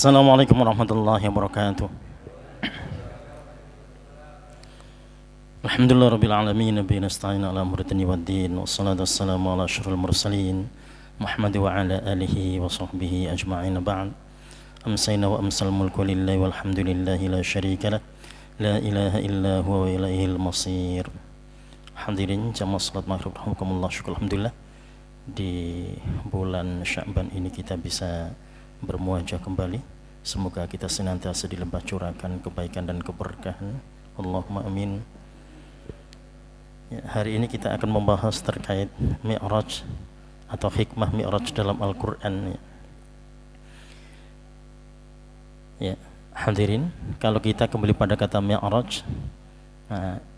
Assalamualaikum warahmatullahi wabarakatuh. Alhamdulillah rabbil alamin bi nasta'in ala umuri dunya waddin wassalatu wassalamu ala asyrofil mursalin Muhammad wa ala alihi wa sahbihi ajma'in ba'd. Amsayna wa amsal mulku lillahi walhamdulillahi la syarika lah la ilaha illa huwa wa ilaihil masir. Hadirin jamaah salat maghrib rahimakumullah, syukur alhamdulillah di bulan Sya'ban ini kita bisa bermuajah kembali. Semoga kita senantiasa dilimpah curahkan kebaikan dan keberkahan. Allahumma amin. Ya, hari ini kita akan membahas terkait Mi'raj atau hikmah Mi'raj dalam Al-Quran. Ya, hadirin, kalau kita kembali pada kata Mi'raj,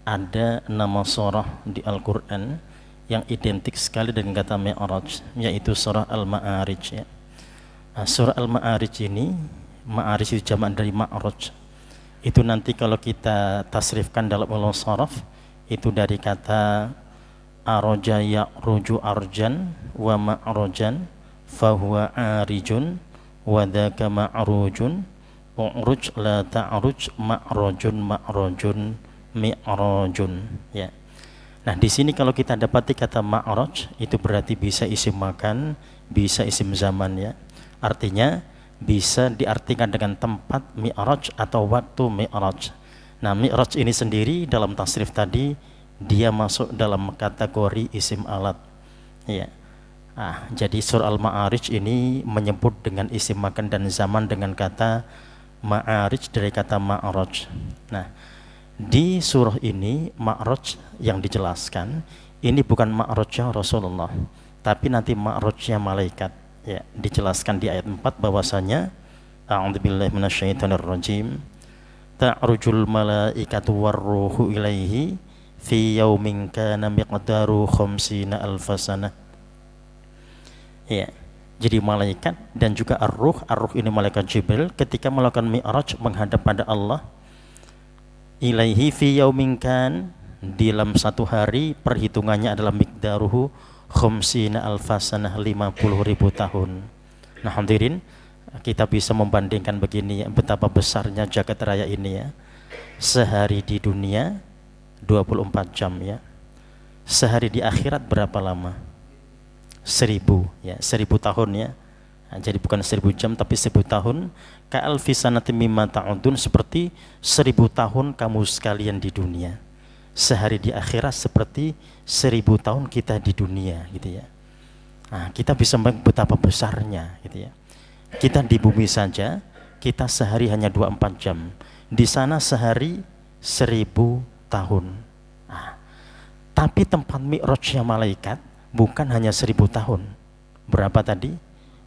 ada nama surah di Al-Quran yang identik sekali dengan kata Mi'raj, yaitu surah Al-Ma'arij. Ya. Surah Al-Ma'arij ini, Ma'arij itu jamak dari Ma'raj. Itu nanti kalau kita tasrifkan dalam ulum sharaf, itu dari kata araja ya'ruju arjan wa ma'rajan fahuwa arijun wa dhaka ma'rujun u'ruj la ta'ruj ma'rajun ma'rajun mi'rajun. Ya. Nah, di sini kalau kita dapati kata Ma'raj, itu berarti bisa isim makan, bisa isim zaman, ya. Artinya bisa diartikan dengan tempat Mi'raj atau waktu Mi'raj. Nah, Mi'raj ini sendiri dalam tasrif tadi dia masuk dalam kategori isim alat. Ya. Jadi surah Al-Ma'arij ini menyebut dengan isim makan dan zaman dengan kata Ma'arij dari kata Ma'raj. Nah, di surah ini Ma'raj yang dijelaskan ini bukan Ma'rajnya Rasulullah, tapi nanti Ma'rajnya malaikat. Ya, dijelaskan di ayat 4 bahwasanya a'udzubillahi minasyaitonirrajim ta'rujul malaikatu warruhu ilaihi fi yaumin kana miqdaru khamsina alfasana. Ya, jadi malaikat dan juga ar-ruh ini malaikat Jibril ketika melakukan Mi'raj menghadap pada Allah, ilaihi fi yaumin kan, dalam satu hari perhitungannya adalah miqdaruhu khamsina alfasanah 50.000 tahun. Nah, hadirin, kita bisa membandingkan begini ya, betapa besarnya jagat raya ini ya. Sehari di dunia 24 jam ya. Sehari di akhirat berapa lama? 1000 ya, 1000 tahun ya. Nah, jadi bukan 1000 jam tapi 1000 tahun. Ka'alfi sanatin mimma ta'udun, seperti 1000 tahun kamu sekalian di dunia. Sehari di akhirat seperti 1000 tahun kita di dunia, gitu ya. Nah, kita bisa betapa besarnya, gitu ya. Kita di bumi saja, kita sehari hanya 24 jam. Di sana sehari 1000 tahun. Nah, tapi tempat Mi'rajnya malaikat bukan hanya 1000 tahun. Berapa tadi?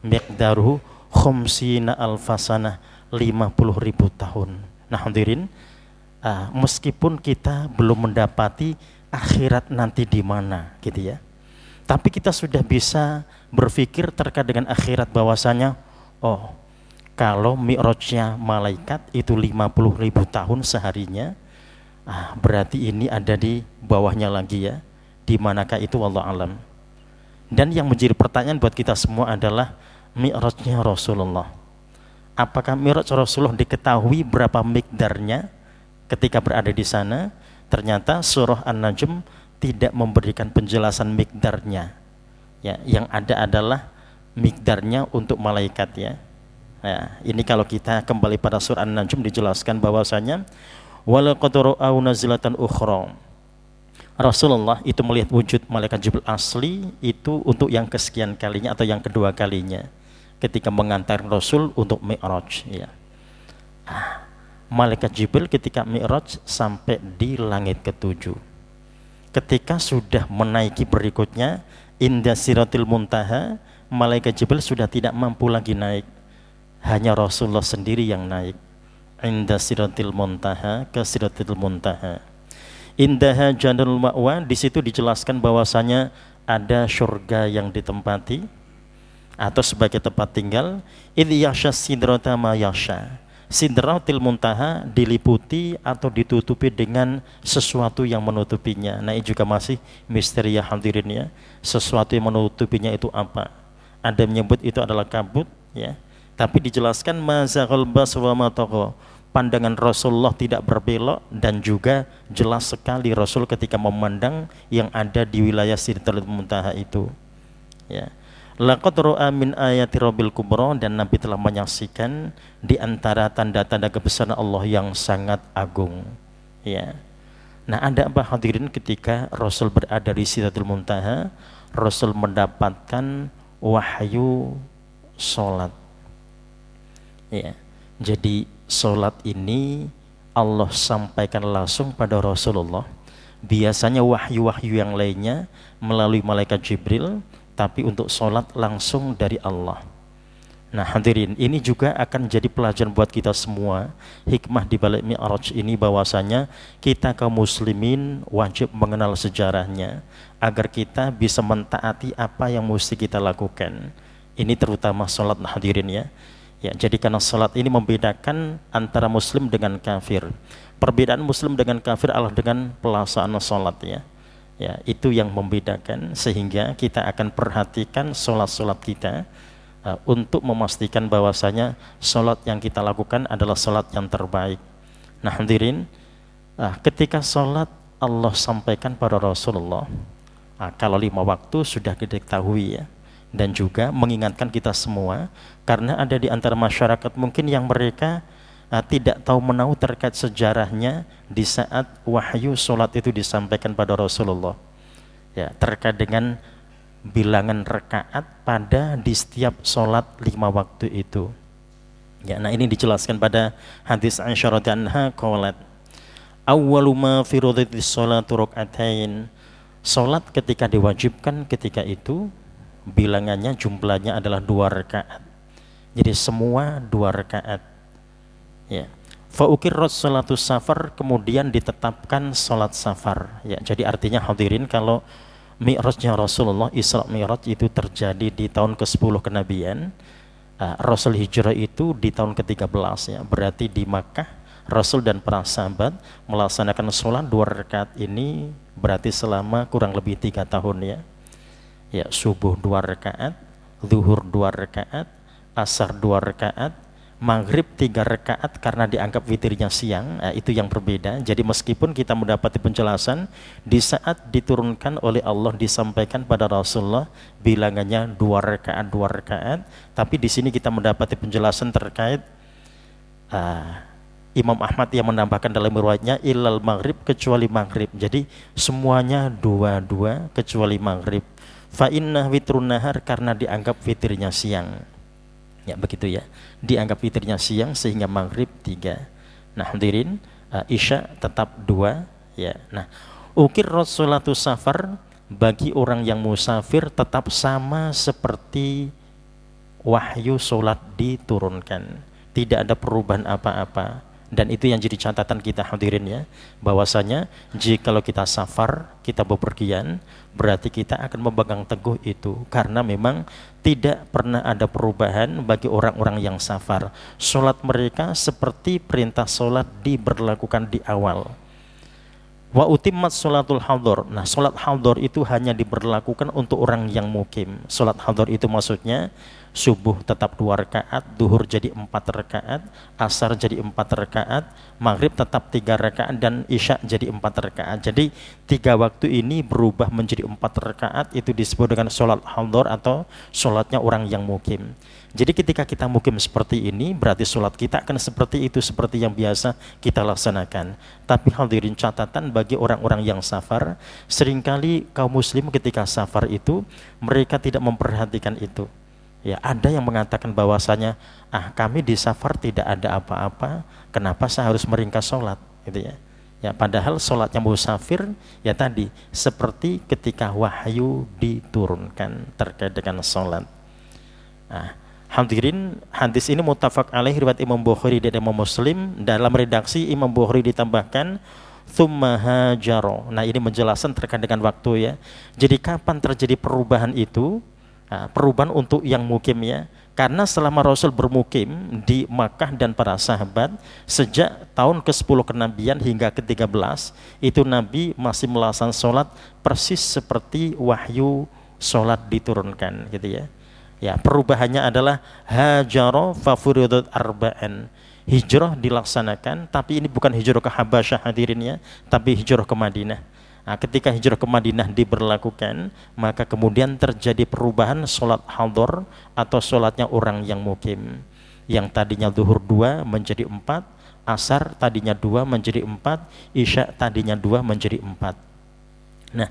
Miqdaruhu khamsina alfasanah 50.000 tahun. Nah, hadirin, meskipun kita belum mendapati akhirat nanti di mana, gitu ya, tapi kita sudah bisa berpikir terkait dengan akhirat bahwasanya, oh, kalau Mi'rajnya malaikat itu 50.000 tahun seharinya, berarti ini ada di bawahnya lagi ya. Di manakah itu, wallahu alam. Dan yang menjadi pertanyaan buat kita semua adalah Mi'rajnya Rasulullah. Apakah Mi'raj Rasulullah diketahui berapa mikdarnya ketika berada di sana? Ternyata surah An-Najm tidak memberikan penjelasan mikdarnya. Ya, yang ada adalah mikdarnya untuk malaikat ya. Nah, ini kalau kita kembali pada surah An-Najm dijelaskan bahwasanya walaqad ra'au nazlatan ukhra. Rasulullah itu melihat wujud malaikat Jibril asli itu untuk yang kesekian kalinya atau yang kedua kalinya ketika mengantar Rasul untuk Mi'raj ya. Malaikat Jibril ketika Mi'raj sampai di langit ke-7. Ketika sudah menaiki berikutnya inda siratil muntaha, malaikat Jibril sudah tidak mampu lagi naik. Hanya Rasulullah sendiri yang naik. Inda siratil muntaha ke siratil muntaha. Indaha jannul ma'wa, di situ dijelaskan bahwasanya ada surga yang ditempati atau sebagai tempat tinggal. Idh yasha sidrata ma yasha. Sidratil muntaha diliputi atau ditutupi dengan sesuatu yang menutupinya. Nah, ini juga masih misteri ya hadirin ya. Sesuatu yang menutupinya itu apa? Ada yang menyebut itu adalah kabut ya. Tapi dijelaskan mazaghal basar wa ma tagha. Pandangan Rasulullah tidak berbelok dan juga jelas sekali Rasul ketika memandang yang ada di wilayah Sidratul Muntaha itu. Ya. Laqad ra'a min ayati rabbil kubra, dan Nabi telah menyaksikan di antara tanda-tanda kebesaran Allah yang sangat agung. Ya. Nah, ada apa hadirin ketika Rasul berada di Sidratul Muntaha? Rasul mendapatkan wahyu salat. Ya. Jadi salat ini Allah sampaikan langsung pada Rasulullah. Biasanya wahyu-wahyu yang lainnya melalui malaikat Jibril, tapi untuk salat langsung dari Allah. Nah hadirin, ini juga akan jadi pelajaran buat kita semua. Hikmah di balik Mi'raj ini bahwasanya kita kaum muslimin wajib mengenal sejarahnya agar kita bisa mentaati apa yang mesti kita lakukan. Ini terutama salat hadirin ya. Ya, jadi karena salat ini membedakan antara muslim dengan kafir. Perbedaan muslim dengan kafir adalah dengan pelaksanaan salat ya. Ya, itu yang membedakan, sehingga kita akan perhatikan salat-salat kita untuk memastikan bahwasanya salat yang kita lakukan adalah salat yang terbaik. Nah, hadirin, ketika salat Allah sampaikan pada Rasulullah, kalau 5 waktu sudah kita ketahui ya. Dan juga mengingatkan kita semua, karena ada di antara masyarakat mungkin yang mereka tidak tahu menahu terkait sejarahnya di saat wahyu sholat itu disampaikan pada Rasulullah ya, terkait dengan bilangan rakaat pada di setiap sholat 5 waktu itu ya. Nah ini dijelaskan pada hadis Aisyah radhiyallahu anha qalat awwalu ma firadatis sholatu rakaatain. Sholat ketika diwajibkan ketika itu bilangannya jumlahnya adalah 2 rakaat. Jadi semua 2 rakaat. Ya. Fa uqirrat sholatu safar, kemudian ditetapkan sholat safar. Ya, jadi artinya hadirin kalau Mi'rajnya Rasulullah Isra Mi'raj itu terjadi di tahun ke-10 kenabian. Rasul hijrah itu di tahun ke-13 ya. Berarti di Makkah Rasul dan para sahabat melaksanakan sholat 2 rakaat ini berarti selama kurang lebih 3 tahun ya. Ya, subuh 2 rakaat, zuhur 2 rakaat, asar 2 rakaat, maghrib 3 rakaat karena dianggap witirnya siang. Itu yang berbeda. Jadi meskipun kita mendapati penjelasan di saat diturunkan oleh Allah disampaikan pada Rasulullah bilangannya 2 rakaat 2 rakaat, tapi di sini kita mendapati penjelasan terkait Imam Ahmad yang menambahkan dalam riwayatnya ilal maghrib, kecuali maghrib. Jadi semuanya 2 kecuali maghrib. Fa inna witrun nahar, karena dianggap witirnya siang. Ya begitu ya. Dianggap witirnya siang sehingga maghrib 3. Nah hadirin, isya tetap 2 ya. Nah, ukirrat sholatu safar, bagi orang yang musafir tetap sama seperti wahyu sholat diturunkan. Tidak ada perubahan apa-apa. Dan itu yang jadi catatan kita hadirin ya, bahwasanya jikalau kita safar, kita bepergian, berarti kita akan memegang teguh itu, karena memang tidak pernah ada perubahan bagi orang-orang yang safar. Sholat mereka seperti perintah sholat diberlakukan di awal. Wa utimmat sholatul hador. Nah, sholat hador itu hanya diberlakukan untuk orang yang mukim. Sholat hador itu maksudnya subuh tetap 2 rakaat, duhur jadi 4 rakaat, asar jadi 4 rakaat, maghrib tetap 3 rakaat, dan isya jadi 4 rakaat. Jadi 3 waktu ini berubah menjadi 4 rakaat, itu disebut dengan sholat hador atau sholatnya orang yang mukim. Jadi ketika kita mukim seperti ini, berarti sholat kita akan seperti itu, seperti yang biasa kita laksanakan. Tapi hadirin, catatan bagi orang-orang yang safar, seringkali kaum muslim ketika safar itu mereka tidak memperhatikan itu. Ya, ada yang mengatakan bahwasanya kami di safar tidak ada apa-apa, kenapa saya harus meringkas sholat gitu ya. Ya, padahal sholatnya musafir ya tadi seperti ketika wahyu diturunkan terkait dengan sholat. Hadirin, hadis ini muttafaq alaih riwayat Imam Bukhari dan Imam Muslim. Dalam redaksi Imam Bukhari ditambahkan tsumma hajaro. Nah, ini menjelaskan terkait dengan waktu ya. Jadi kapan terjadi perubahan itu? Perubahan untuk yang mukim ya, karena selama Rasul bermukim di Makkah dan para sahabat sejak tahun ke-10 kenabian hingga ke-13 itu Nabi masih melaksanakan sholat persis seperti wahyu sholat diturunkan gitu ya. Ya, perubahannya adalah hajaro fafuridat arba'an. Hijrah dilaksanakan, tapi ini bukan hijrah ke Habasyah hadirin ya, tapi hijrah ke Madinah. Nah, ketika hijrah ke Madinah diberlakukan, maka kemudian terjadi perubahan sholat hadar atau sholatnya orang yang mukim. Yang tadinya zuhur 2 menjadi 4, asar tadinya 2 menjadi 4, isya tadinya 2 menjadi 4. Nah,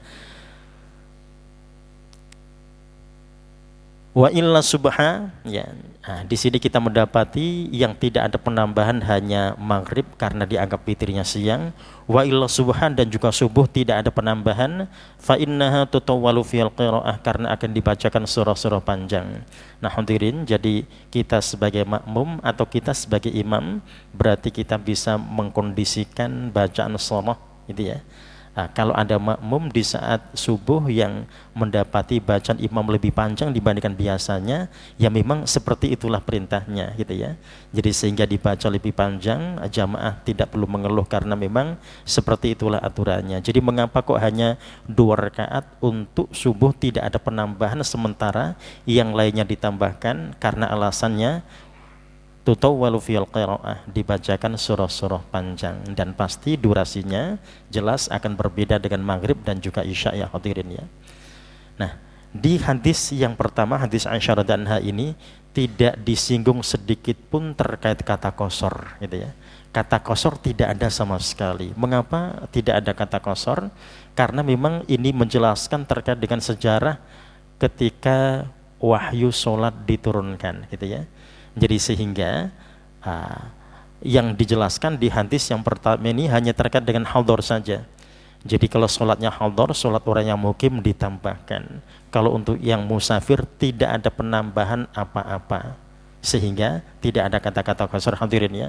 wa illa subha ya. Nah, di sini kita mendapati yang tidak ada penambahan hanya maghrib karena dianggap witirnya siang. Wa illa subha dan juga subuh tidak ada penambahan. Fa innaha tutawwalu fil qiraah karena akan dibacakan surah-surah panjang. Nah, hadirin, jadi kita sebagai makmum atau kita sebagai imam berarti kita bisa mengkondisikan bacaan surah gitu ya. Nah, kalau ada makmum di saat subuh yang mendapati bacaan imam lebih panjang dibandingkan biasanya, ya memang seperti itulah perintahnya gitu ya. Jadi sehingga dibaca lebih panjang, jamaah tidak perlu mengeluh karena memang seperti itulah aturannya. Jadi mengapa kok hanya 2 rakaat untuk subuh tidak ada penambahan sementara yang lainnya ditambahkan? Karena alasannya tutawwalu fil qiraah, dibacakan surah-surah panjang dan pasti durasinya jelas akan berbeda dengan maghrib dan juga isya ya hadirin ya. Nah, di hadis yang pertama, hadis Aisyah radhiyallahu anha ini tidak disinggung sedikit pun terkait kata qasar gitu ya. Kata qasar tidak ada sama sekali. Mengapa tidak ada kata qasar? Karena memang ini menjelaskan terkait dengan sejarah ketika wahyu sholat diturunkan gitu ya. Jadi sehingga yang dijelaskan di hadis yang pertama ini hanya terkait dengan hadar saja. Jadi kalau sholatnya hadar, sholat orang yang mukim ditambahkan. Kalau untuk yang musafir tidak ada penambahan apa-apa, sehingga tidak ada kata-kata qasar hadirin ya.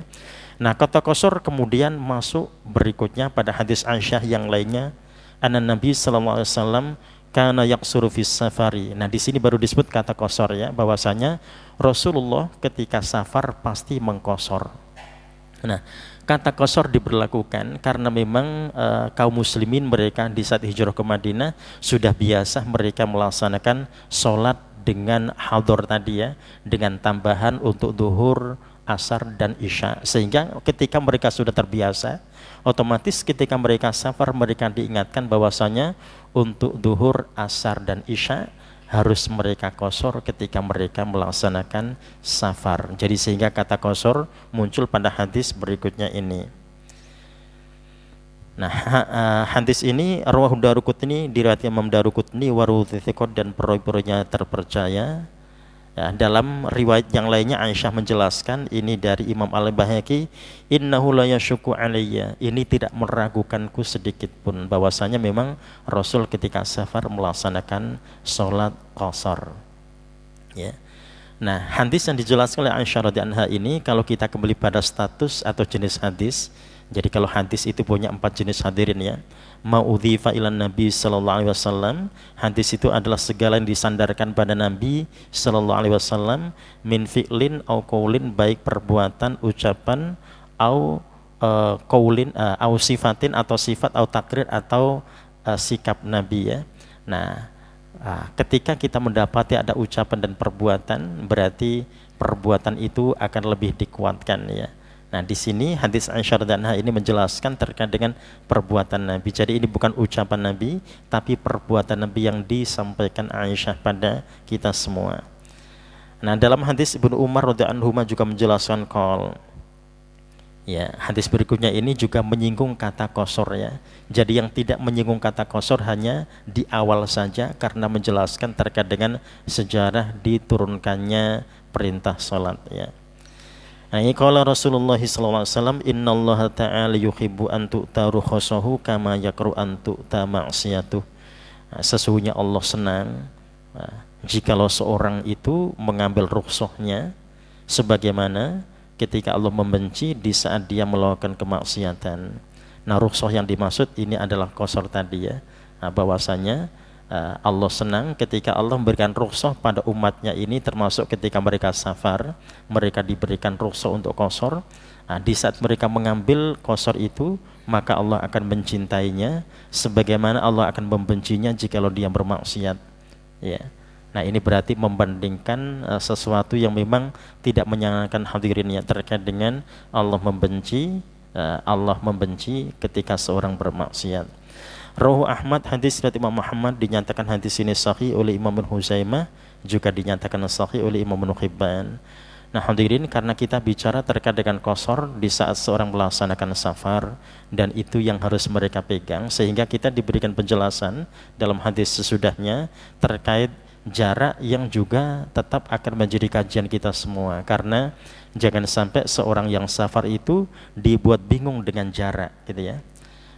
Nah, kata qasar kemudian masuk berikutnya pada hadis Aisyah yang lainnya, anna Nabi sallallahu alaihi wasallam kana yaqsuru fis safari. Nah, di sini baru disebut kata qasar ya, bahwasanya Rasulullah ketika safar pasti mengqasar. Nah, kata qasar diberlakukan karena memang kaum muslimin mereka di saat hijrah ke Madinah sudah biasa mereka melaksanakan sholat dengan hadar tadi ya, dengan tambahan untuk zuhur, asar dan isya, sehingga ketika mereka sudah terbiasa, otomatis ketika mereka safar mereka diingatkan bahwasanya untuk zuhur, asar dan isya harus mereka qasar ketika mereka melaksanakan safar. Jadi sehingga kata qasar muncul pada hadis berikutnya ini. Nah, hadis ini rawahu Daruqutni, diriwayatkan Imam Daruqutni waruthiqat dan perawi-perawinya terpercaya. Ya, dalam riwayat yang lainnya Aisyah menjelaskan ini dari Imam Al-Baihaqi, innahu la yashukku alayya, ini tidak meragukanku sedikit pun bahwasanya memang Rasul ketika safar melaksanakan sholat qasar. Ya. Nah, hadis yang dijelaskan oleh Aisyah radhiyallahu anha ini kalau kita kembali pada status atau jenis hadis, jadi kalau hadis itu punya 4 jenis hadirin ya. Ma'udhifa ilan Nabi sallallahu alaihi wasallam, hadis itu adalah segala yang disandarkan pada Nabi sallallahu alaihi wasallam, min fi'lin au qaulin, baik perbuatan, ucapan, au qaulin au sifatin, atau sifat, au takrir, atau sikap Nabi ya. Nah, ketika kita mendapati ada ucapan dan perbuatan, berarti perbuatan itu akan lebih dikuatkan ya. Nah, di sini hadis Aisyah radhiyallahu anha ini menjelaskan terkait dengan perbuatan Nabi. Jadi ini bukan ucapan Nabi, tapi perbuatan Nabi yang disampaikan Aisyah pada kita semua. Nah, dalam hadis Ibnu Umar radhiyallahu anhu juga menjelaskan qol. Ya, hadis berikutnya ini juga menyinggung kata qasar ya. Jadi yang tidak menyinggung kata qasar hanya di awal saja karena menjelaskan terkait dengan sejarah diturunkannya perintah salat ya. Nah, qala Rasulullah sallallahu alaihi wasallam, innallaha ta'ala yuhibbu an tu'ta rukhsahu kama yakru an tu'ta ma'siyatuh. Sesungguhnya Allah senang jikalau seorang itu mengambil rukhsahnya sebagaimana ketika Allah membenci di saat dia melakukan kemaksiatan. Nah, rukhsah yang dimaksud ini adalah qasar tadi ya. Nah, bahwasanya Allah senang ketika Allah memberikan rukhsah pada umatnya ini, termasuk ketika mereka safar, mereka diberikan rukhsah untuk qasar. Di saat mereka mengambil qasar itu, maka Allah akan mencintainya sebagaimana Allah akan membencinya jikalau dia bermaksiat. Ya. Nah, ini berarti membandingkan sesuatu yang memang tidak menyenangkan hadirinnya terkait dengan Allah membenci ketika seorang bermaksiat. Rawahu Ahmad, hadis riwayat Imam Muhammad, dinyatakan hadis ini sahih oleh Imam Ibnu Huzaimah, juga dinyatakan sahih oleh Imam Ibnu Hibban. Nah, hadirin, karena kita bicara terkait dengan qasar di saat seorang melaksanakan safar, dan itu yang harus mereka pegang, sehingga kita diberikan penjelasan dalam hadis sesudahnya terkait jarak yang juga tetap akan menjadi kajian kita semua, karena jangan sampai seorang yang safar itu dibuat bingung dengan jarak, gitu ya.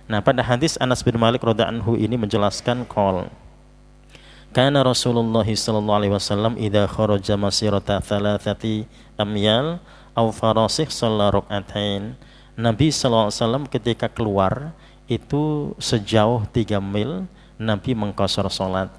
Nah, pada hadis Anas bin Malik radhiyallahu anhu ini menjelaskan qol kana Rasulullah sallallahu alaihi wasallam idza kharaja masirata thalathati amyal aw farasih shalla rak'atain. Nabi sallallahu alaihi wasallam ketika keluar itu sejauh 3 mil Nabi mengqashar salat.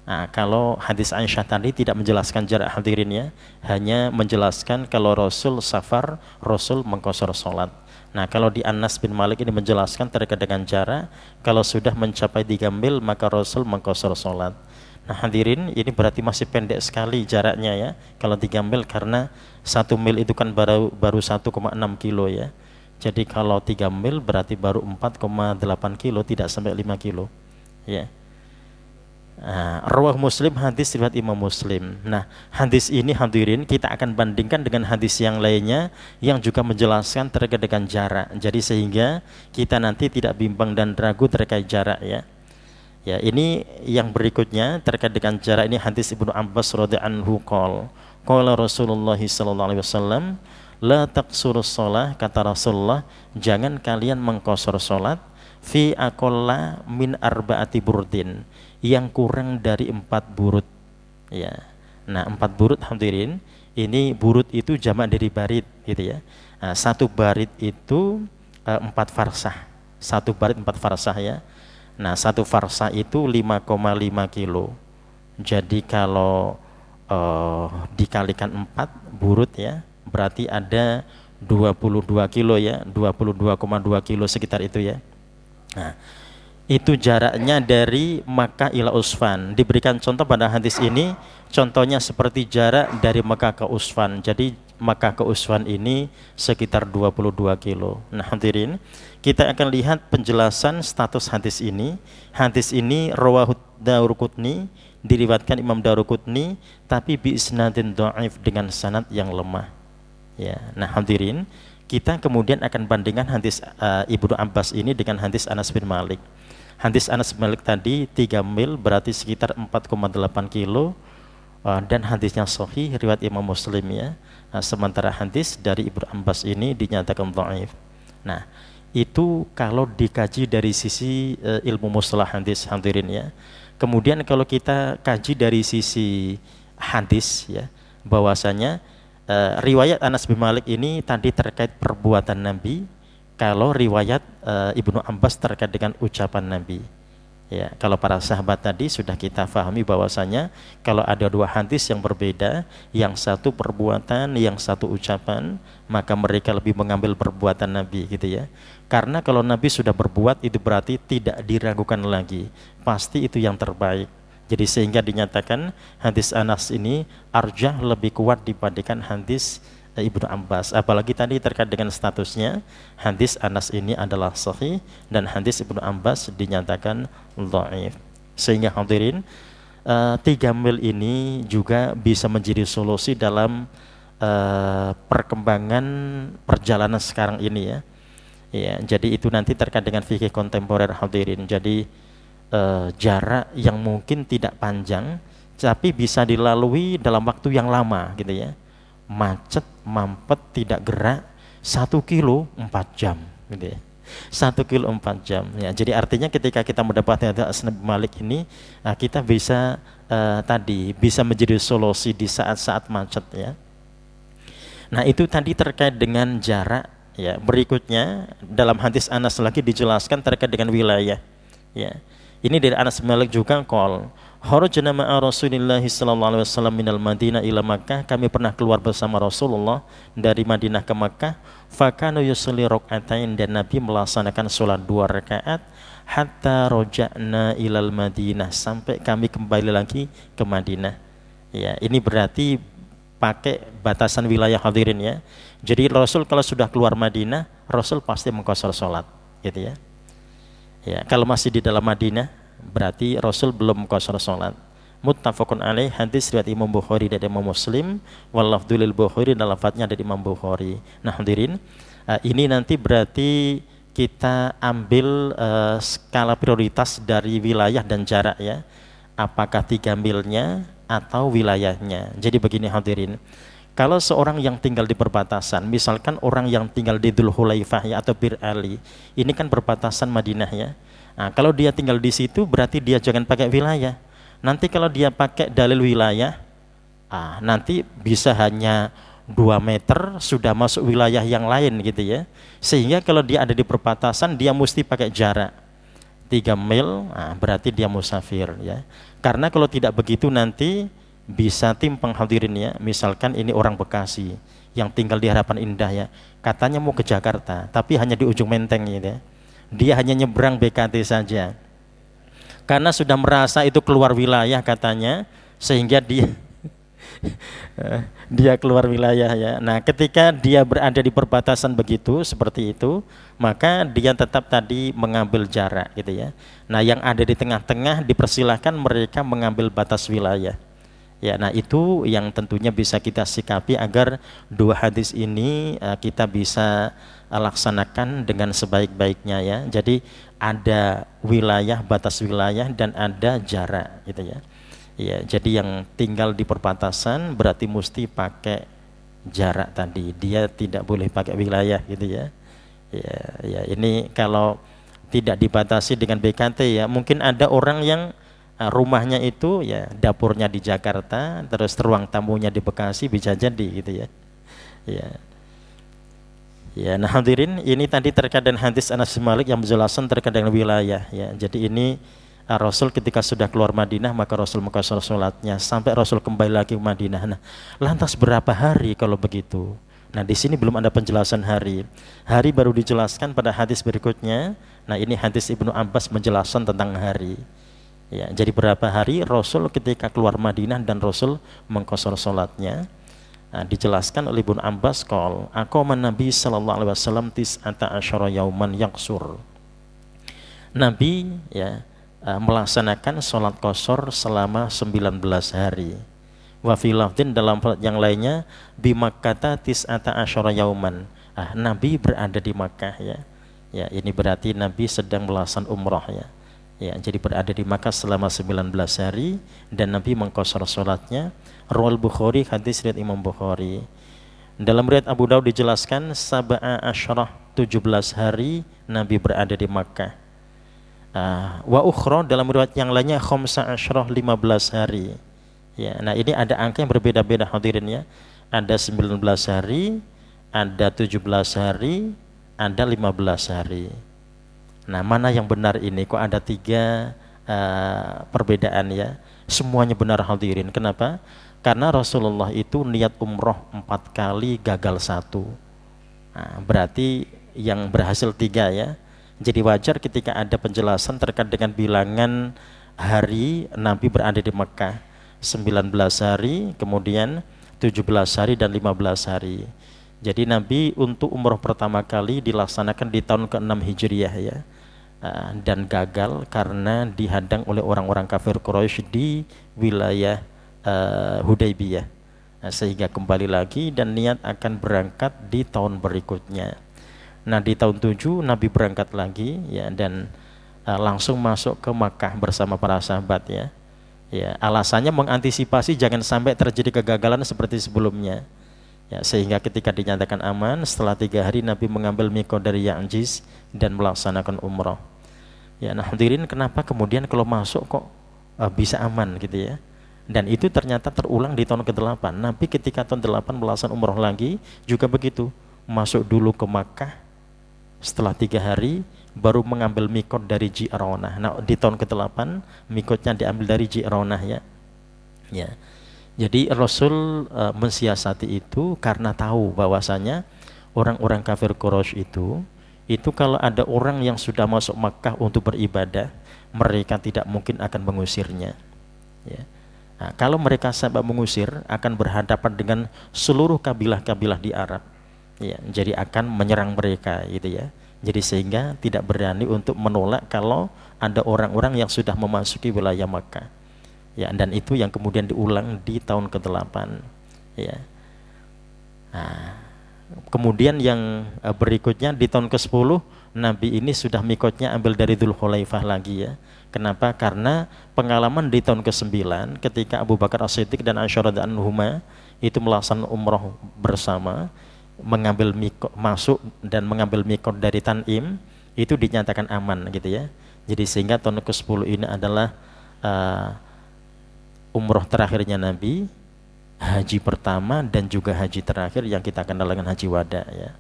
Nah, kalau hadis Aisyah tadi tidak menjelaskan jarak hadirin ya, hanya menjelaskan kalau Rasul safar, Rasul mengqashar salat. Nah, kalau di Anas bin Malik ini menjelaskan terkait dengan jarak, kalau sudah mencapai 3 mil maka Rasul mengqashar salat. Nah, hadirin, ini berarti masih pendek sekali jaraknya ya, kalau 3 mil, karena 1 mil itu kan baru 1,6 kilo ya. Jadi kalau 3 mil berarti baru 4,8 kilo, tidak sampai 5 kilo ya. Rawah Muslim, hadis riwayat Imam Muslim. Nah, hadis ini hadirin kita akan bandingkan dengan hadis yang lainnya yang juga menjelaskan terkait dengan jarak. Jadi sehingga kita nanti tidak bimbang dan ragu terkait jarak ya. Ya, ini yang berikutnya terkait dengan jarak, ini hadis Ibnu Abbas radhiyallahu anhu qala Rasulullah sallallahu alaihi wasallam la taqsurus shalah, kata Rasulullah, jangan kalian mengqashar salat fi aqalla min arba'ati burdin, yang kurang dari 4 burut ya. Nah, 4 burut hadirin, ini burut itu jamak dari barid gitu ya. Nah, 1 barid itu 4 farsah. 1 barid 4 farsah ya. Nah, 1 farsah itu 5,5 kilo. Jadi kalau dikalikan 4 burut ya, berarti ada 22 kilo ya, 22,2 kilo sekitar itu ya. Nah, itu jaraknya dari Makkah ila Usfan. Diberikan contoh pada hadis ini, contohnya seperti jarak dari Makkah ke Usfan. Jadi Makkah ke Usfan ini sekitar 22 kilo. Nah, hadirin, kita akan lihat penjelasan status hadis ini. Hadis ini rawahu Daruqutni, diriwayatkan Imam Daruqutni, tapi bi isnadin dhaif, dengan sanad yang lemah. Ya, nah hadirin, kita kemudian akan bandingkan hadis Ibnu Abbas ini dengan hadis Anas bin Malik. Hadis Anas bin Malik tadi 3 mil berarti sekitar 4,8 kilo, dan hadisnya sahih riwayat Imam Muslim ya. Sementara hadis dari Ibnu Abbas ini dinyatakan dhaif. Nah, itu kalau dikaji dari sisi ilmu mustalah hadis hadirin ya. Kemudian kalau kita kaji dari sisi hadis ya, bahwasanya riwayat Anas bin Malik ini tadi terkait perbuatan Nabi, kalau riwayat Ibnu Abbas terkait dengan ucapan Nabi. Ya, kalau para sahabat tadi sudah kita fahami bahwasanya kalau ada 2 hadis yang berbeda, yang satu perbuatan, yang satu ucapan, maka mereka lebih mengambil perbuatan Nabi gitu ya. Karena kalau Nabi sudah berbuat itu berarti tidak diragukan lagi, pasti itu yang terbaik. Jadi sehingga dinyatakan hadis Anas ini arjah, lebih kuat dibandingkan hadis Ibnu Abbas. Apalagi tadi terkait dengan statusnya, hadis Anas ini adalah sahih dan hadis Ibnu Abbas dinyatakan dhaif. Sehingga hadirin, 3 mil ini juga bisa menjadi solusi dalam perkembangan perjalanan sekarang ini ya. Ya, jadi itu nanti terkait dengan fikih kontemporer hadirin. Jadi jarak yang mungkin tidak panjang tapi bisa dilalui dalam waktu yang lama gitu ya. Macet, mampet, tidak gerak, 1 kilo 4 jam gitu ya. 1 kilo 4 jam ya. Jadi artinya ketika kita mendapatkan hadis Anas bin Malik ini, kita bisa tadi bisa menjadi solusi di saat-saat macet ya. Nah, itu tadi terkait dengan jarak ya. Berikutnya dalam hadis Anas lagi dijelaskan terkait dengan wilayah ya. Ini dari Anas bin Malik juga qol kharajna ma'a Rasulillah sallallahu alaihi wasallam minal Madinah ila Makkah, kami pernah keluar bersama Rasulullah dari Madinah ke Makkah, fakanu yusalli rak'atain, dan Nabi melaksanakan salat 2 rakaat, hatta raja'na ilal Madinah, sampai kami kembali lagi ke Madinah. Ya, ini berarti pakai batasan wilayah hadirin ya. Jadi Rasul kalau sudah keluar Madinah, Rasul pasti mengqashar sholat, gitu ya. Ya, kalau masih di dalam Madinah, berarti Rasul belum mengqashar sholat. Muttafaqun alaih, hadis riwayat Imam Bukhari dan Imam Muslim, wallafdzu lil Bukhari, dan lafadznya dari Imam Bukhari. Nah, hadirin, ini nanti berarti kita ambil skala prioritas dari wilayah dan jarak ya. Apakah 3 milnya atau wilayahnya. Jadi begini hadirin, kalau seorang yang tinggal di perbatasan, misalkan orang yang tinggal di Dzul Hulaifah ya, atau Bir Ali, ini kan perbatasan Madinah ya. Nah, kalau dia tinggal di situ berarti dia jangan pakai wilayah. Nanti kalau dia pakai dalil wilayah, nanti bisa hanya 2 meter sudah masuk wilayah yang lain gitu ya. Sehingga kalau dia ada di perbatasan dia mesti pakai jarak 3 mil, berarti dia musafir ya. Karena kalau tidak begitu nanti bisa timpang hadirin ya. Misalkan ini orang Bekasi yang tinggal di Harapan Indah ya, katanya mau ke Jakarta tapi hanya di ujung Menteng gitu ya. Dia hanya nyebrang BKT saja. Karena sudah merasa itu keluar wilayah katanya, sehingga dia keluar wilayah ya. Nah, ketika dia berada di perbatasan begitu seperti itu, maka dia tetap tadi mengambil jarak gitu ya. Nah, yang ada di tengah-tengah dipersilahkan mereka mengambil batas wilayah. Ya, nah itu yang tentunya bisa kita sikapi agar 2 hadis ini kita bisa laksanakan dengan sebaik-baiknya ya. Jadi ada wilayah, batas wilayah, dan ada jarak gitu ya. Ya, jadi yang tinggal di perbatasan berarti mesti pakai jarak tadi. Dia tidak boleh pakai wilayah gitu ya. Ya, ini kalau tidak dibatasi dengan BKT ya. Mungkin ada orang yang rumahnya itu ya dapurnya di Jakarta, terus ruang tamunya di Bekasi, bisa jadi gitu ya. Ya, nah hadirin, ini tadi terkait dengan hadis Anas bin Malik yang menjelaskan terkait dengan wilayah ya. Jadi ini Rasul ketika sudah keluar Madinah maka Rasul mengqashar sholatnya sampai Rasul kembali lagi ke Madinah. Nah, lantas berapa hari kalau begitu? Nah, di sini belum ada penjelasan hari. Hari baru dijelaskan pada hadis berikutnya. Nah, ini hadis Ibnu Abbas menjelaskan tentang hari. Ya, jadi berapa hari Rasul ketika keluar Madinah dan Rasul mengqashar sholatnya. Nah, dijelaskan oleh Ibnu Abbas qol aqama Nabi sallallahu alaihi wasallam tis'ata asyara yauman yaqsur. Nabi ya melaksanakan sholat qashar selama 19 hari. Wa fi lafdin, dalam yang lainnya, bi Makkah tis'ata asyara yauman. Nabi berada di Makkah ya. Ya, ini berarti Nabi sedang melaksanakan umrah ya. Ya, jadi berada di Makkah selama 19 hari dan Nabi mengqashar sholatnya. Rawal Bukhari, hadis riwayat Imam Bukhari. Dalam riwayat Abu Daud dijelaskan sab'a asyarah, 17 hari Nabi berada di Makkah. Wa ukhra, dalam riwayat yang lainnya khamsa asyarah, 15 hari. Ya, nah ini ada angka yang berbeda-beda hadirin ya. Ada 19 hari, ada 17 hari, ada 15 hari. Nah, mana yang benar ini? Kok ada 3 perbedaan ya? Semuanya benar hadirin. Kenapa? Karena Rasulullah itu niat umroh 4 kali, gagal 1. Nah, berarti yang berhasil 3 ya. Jadi wajar ketika ada penjelasan terkait dengan bilangan hari Nabi berada di Mekah. 19 hari, kemudian 17 hari dan 15 hari. Jadi Nabi untuk umroh pertama kali dilaksanakan di tahun ke-6 Hijriah ya. Dan gagal karena dihadang oleh orang-orang kafir Quraisy di wilayah Hudaybiyah. Sehingga kembali lagi dan niat akan berangkat di tahun berikutnya. Nah, di tahun 7 Nabi berangkat lagi ya, dan langsung masuk ke Makkah bersama para sahabat ya. Ya, alasannya mengantisipasi jangan sampai terjadi kegagalan seperti sebelumnya. Ya, sehingga ketika dinyatakan aman, setelah 3 hari Nabi mengambil miqat dari Ya'jiz dan melaksanakan umrah. Ya, nah hadirin, kenapa kemudian kalau masuk kok bisa aman gitu ya? Dan itu ternyata terulang di tahun ke-8. Nabi ketika tahun 8 melaksanakan umrah lagi juga begitu. Masuk dulu ke Makkah, setelah 3 hari baru mengambil miqat dari Ji'ranah. Nah, di tahun ke-8 miqatnya diambil dari Ji'ranah ya. Ya. Jadi Rasul mensiasati itu karena tahu bahwasanya orang-orang kafir Quraisy itu kalau ada orang yang sudah masuk Makkah untuk beribadah, mereka tidak mungkin akan mengusirnya. Ya. Nah, kalau mereka sampai mengusir, akan berhadapan dengan seluruh kabilah-kabilah di Arab. Ya, jadi akan menyerang mereka, gitu ya. Jadi sehingga tidak berani untuk menolak kalau ada orang-orang yang sudah memasuki wilayah Makkah. Ya, dan itu yang kemudian diulang di tahun ke-8. Ya. Nah, kemudian yang berikutnya di tahun ke-10, Nabi ini sudah mikotnya ambil dari Dzulhulaifah lagi ya. Kenapa? Karena pengalaman di tahun ke-9 ketika Abu Bakar As-Siddiq dan Aisyah radhiyallahu anhuma itu melaksanakan umroh bersama, mengambil mikot, masuk dan mengambil mikot dari Tanim, itu dinyatakan aman gitu ya. Jadi sehingga tahun ke-10 ini adalah umroh terakhirnya Nabi, haji pertama dan juga haji terakhir yang kita kenal dengan haji wada ya.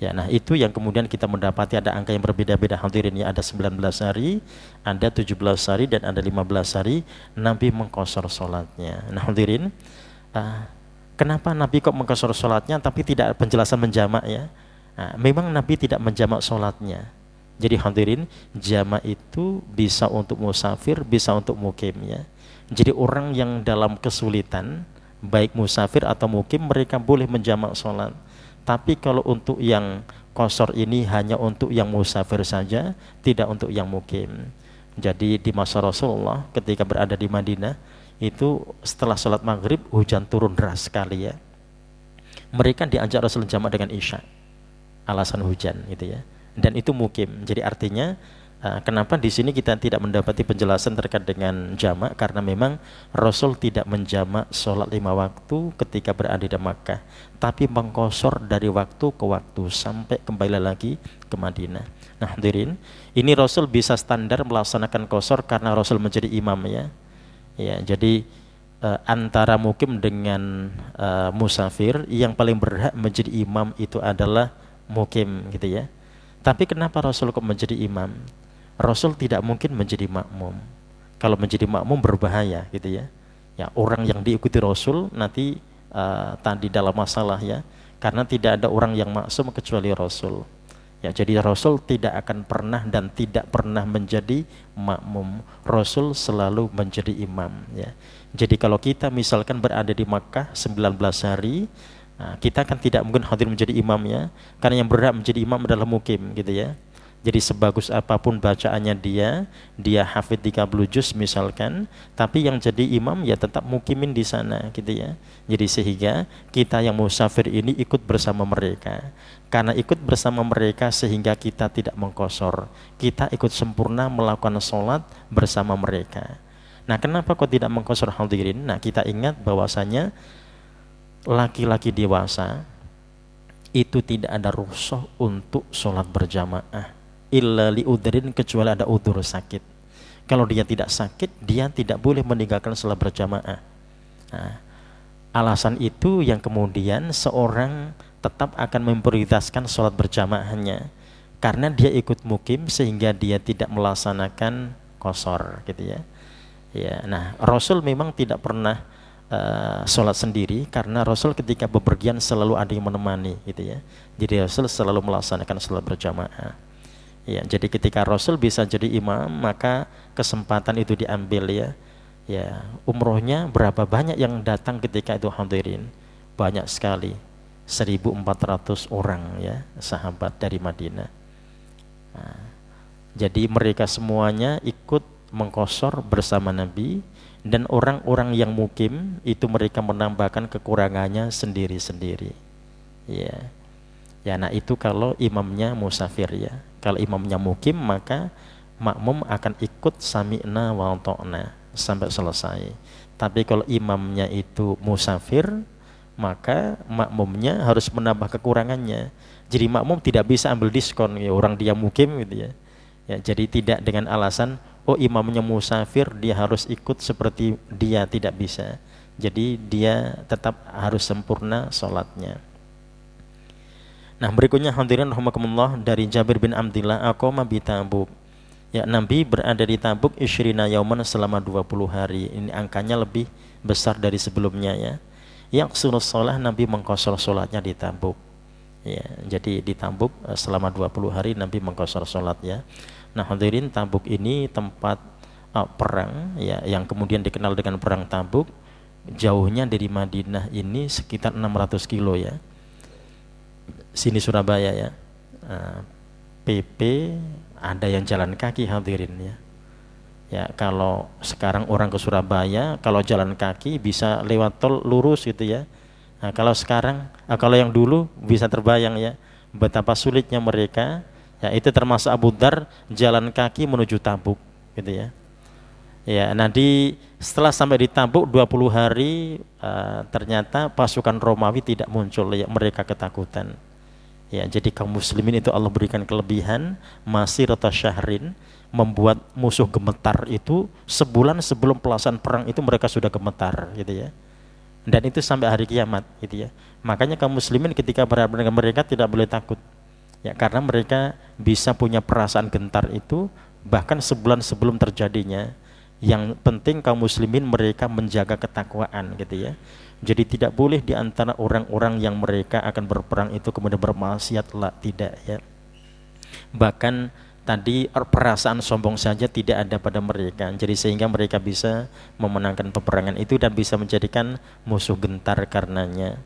Ya, nah itu yang kemudian kita mendapati ada angka yang berbeda-beda hadirin ya, ada 19 hari, ada 17 hari dan ada 15 hari Nabi mengqashar sholatnya. Nah hadirin, kenapa Nabi kok mengqashar sholatnya tapi tidak penjelasan menjamak ya? Nah, memang Nabi tidak menjamak sholatnya. Jadi hadirin, jamak itu bisa untuk musafir, bisa untuk mukim ya. Jadi orang yang dalam kesulitan, baik musafir atau mukim, mereka boleh menjamak sholat. Tapi kalau untuk yang qashar ini hanya untuk yang musafir saja, tidak untuk yang mukim. Jadi di masa Rasulullah ketika berada di Madinah, itu setelah sholat maghrib hujan turun deras sekali ya. Mereka diajak Rasul jamak dengan isya, alasan hujan gitu ya. Dan itu mukim. Jadi artinya kenapa di sini kita tidak mendapati penjelasan terkait dengan jamak, karena memang Rasul tidak menjamak sholat 5 waktu ketika berada di Makkah, tapi mengqashar dari waktu ke waktu sampai kembali lagi ke Madinah. Nah hadirin, ini Rasul bisa standar melaksanakan qashar karena Rasul menjadi imam ya. Ya, jadi antara mukim dengan musafir, yang paling berhak menjadi imam itu adalah mukim gitu ya. Tapi kenapa Rasul kok menjadi imam? Rasul tidak mungkin menjadi makmum. Kalau menjadi makmum berbahaya gitu ya. Ya, orang yang diikuti Rasul nanti tadi dalam masalah ya, karena tidak ada orang yang maksum kecuali Rasul. Ya, jadi Rasul tidak akan pernah dan tidak pernah menjadi makmum. Rasul selalu menjadi imam ya. Jadi kalau kita misalkan berada di Makkah 19 hari, kita kan tidak mungkin hadir menjadi imam ya, karena yang berhak menjadi imam adalah mukim gitu ya. Jadi sebagus apapun bacaannya dia hafid 30 juz misalkan, tapi yang jadi imam ya tetap mukimin di sana gitu ya. Jadi sehingga kita yang musafir ini ikut bersama mereka. Karena ikut bersama mereka sehingga kita tidak mengqashar. Kita ikut sempurna melakukan sholat bersama mereka. Nah, kenapa kok tidak mengqashar hadirin? Nah, kita ingat bahwasanya laki-laki dewasa itu tidak ada rukhsah untuk sholat berjamaah illa liudrin, kecuali ada udzur sakit. Kalau dia tidak sakit, dia tidak boleh meninggalkan sholat berjamaah. Nah, alasan itu yang kemudian seorang tetap akan memprioritaskan sholat berjamaahnya, karena dia ikut mukim sehingga dia tidak melaksanakan qashar gitu ya. Ya, nah Rasul memang tidak pernah sholat sendiri, karena Rasul ketika bepergian selalu ada yang menemani gitu ya. Jadi Rasul selalu melaksanakan sholat berjamaah. Ya, jadi ketika Rasul bisa jadi imam, maka kesempatan itu diambil ya. Ya, umrohnya berapa banyak yang datang ketika itu hadirin? Banyak sekali, 1.400 orang ya, sahabat dari Madinah. Nah, jadi mereka semuanya ikut mengqashar bersama Nabi, dan orang-orang yang mukim itu mereka menambahkan kekurangannya sendiri-sendiri. Ya. Ya, nah itu kalau imamnya musafir ya. Kalau imamnya mukim, maka makmum akan ikut sami'na wa ta'na sampai selesai. Tapi kalau imamnya itu musafir, maka makmumnya harus menambah kekurangannya. Jadi makmum tidak bisa ambil diskon ya, orang dia mukim gitu ya. Ya, jadi tidak dengan alasan oh imamnya musafir dia harus ikut seperti dia, tidak bisa. Jadi dia tetap harus sempurna sholatnya. Nah berikutnya hadirin rahimakumullah, dari Jabir bin Abdillah aqama bi Tabuk. Ya, Nabi berada di Tabuk isyrina yauman, selama 20 hari. Ini angkanya lebih besar dari sebelumnya ya. Yaqsurus shalah, Nabi mengqashar sholatnya di Tabuk. Ya, jadi di Tabuk selama 20 hari Nabi mengqashar sholat ya. Nah hadirin, Tabuk ini tempat perang ya, yang kemudian dikenal dengan perang Tabuk. Jauhnya dari Madinah ini sekitar 600 kilo ya, sini Surabaya ya. PP ada yang jalan kaki hadirin ya. Ya kalau sekarang orang ke Surabaya kalau jalan kaki bisa lewat tol lurus gitu ya. Nah, kalau sekarang kalau yang dulu bisa terbayang ya betapa sulitnya mereka ya, itu termasuk Abu Dzar jalan kaki menuju Tabuk gitu ya. Ya, nanti setelah sampai di Tabuk 20 hari ternyata pasukan Romawi tidak muncul ya, mereka ketakutan. Ya, jadi kaum muslimin itu Allah berikan kelebihan masih rata syahrin, membuat musuh gemetar itu sebulan sebelum pelaksanaan perang itu mereka sudah gemetar gitu ya. Dan itu sampai hari kiamat gitu ya. Makanya kaum muslimin ketika berhadapan dengan mereka tidak boleh takut. Ya, karena mereka bisa punya perasaan gentar itu bahkan sebulan sebelum terjadinya. Yang penting kaum muslimin mereka menjaga ketakwaan gitu ya. Jadi tidak boleh di antara orang-orang yang mereka akan berperang itu kemudian bermaksiat, lah, tidak ya. Bahkan tadi perasaan sombong saja tidak ada pada mereka. Jadi sehingga mereka bisa memenangkan peperangan itu dan bisa menjadikan musuh gentar karenanya.